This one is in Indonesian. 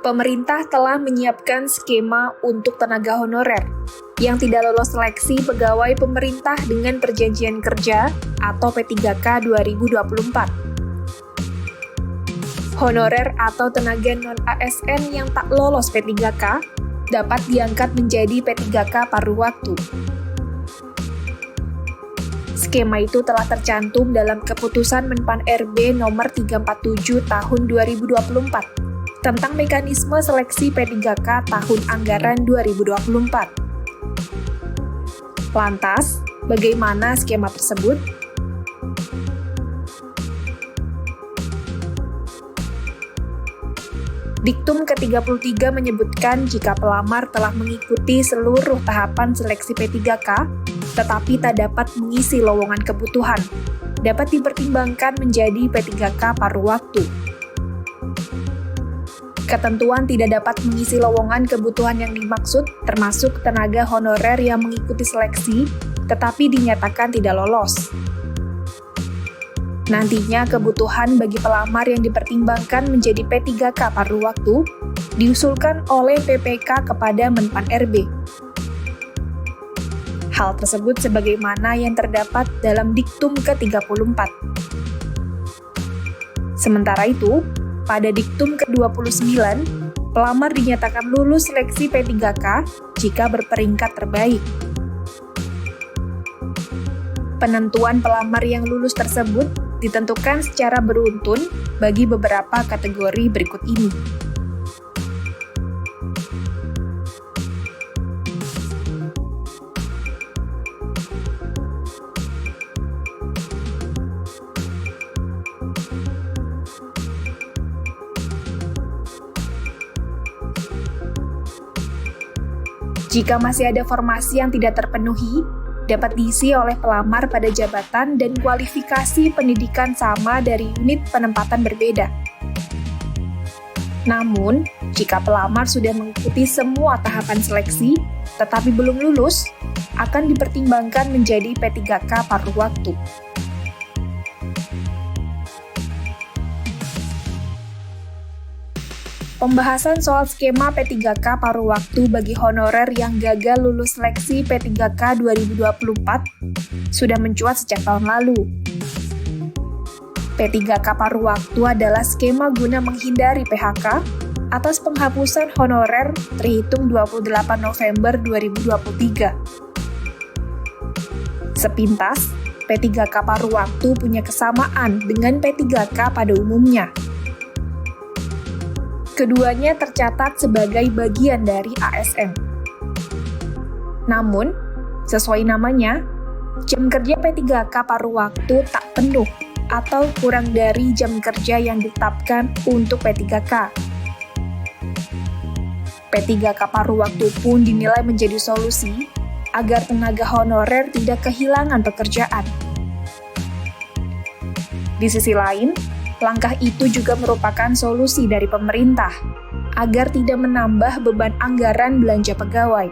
Pemerintah telah menyiapkan skema untuk tenaga honorer yang tidak lolos seleksi pegawai pemerintah dengan perjanjian kerja atau P3K 2024. Honorer atau tenaga non-ASN yang tak lolos P3K dapat diangkat menjadi P3K paruh waktu. Skema itu telah tercantum dalam Keputusan Menpan RB nomor 347 tahun 2024 tentang mekanisme seleksi P3K tahun anggaran 2024. Lantas, bagaimana skema tersebut? Diktum ke-33 menyebutkan jika pelamar telah mengikuti seluruh tahapan seleksi P3K, tetapi tak dapat mengisi lowongan kebutuhan, dapat dipertimbangkan menjadi P3K paruh waktu. Ketentuan tidak dapat mengisi lowongan kebutuhan yang dimaksud termasuk tenaga honorer yang mengikuti seleksi, tetapi dinyatakan tidak lolos. Nantinya kebutuhan bagi pelamar yang dipertimbangkan menjadi P3K paruh waktu diusulkan oleh PPK kepada Menpan RB. Hal tersebut sebagaimana yang terdapat dalam Diktum ke-34. Sementara itu, pada Diktum ke-29, pelamar dinyatakan lulus seleksi P3K jika berperingkat terbaik. Penentuan pelamar yang lulus tersebut ditentukan secara beruntun bagi beberapa kategori berikut ini. Jika masih ada formasi yang tidak terpenuhi, dapat diisi oleh pelamar pada jabatan dan kualifikasi pendidikan sama dari unit penempatan berbeda. Namun, jika pelamar sudah mengikuti semua tahapan seleksi, tetapi belum lulus, akan dipertimbangkan menjadi P3K paruh waktu. Pembahasan soal skema P3K paruh waktu bagi honorer yang gagal lulus seleksi P3K 2024 sudah mencuat sejak tahun lalu. P3K paruh waktu adalah skema guna menghindari PHK atas penghapusan honorer terhitung 28 November 2023. Sepintas, P3K paruh waktu punya kesamaan dengan P3K pada umumnya. Keduanya tercatat sebagai bagian dari ASN. Namun, sesuai namanya, jam kerja P3K paruh waktu tak penuh atau kurang dari jam kerja yang ditetapkan untuk P3K. P3K paruh waktu pun dinilai menjadi solusi agar tenaga honorer tidak kehilangan pekerjaan. Di sisi lain, langkah itu juga merupakan solusi dari pemerintah agar tidak menambah beban anggaran belanja pegawai.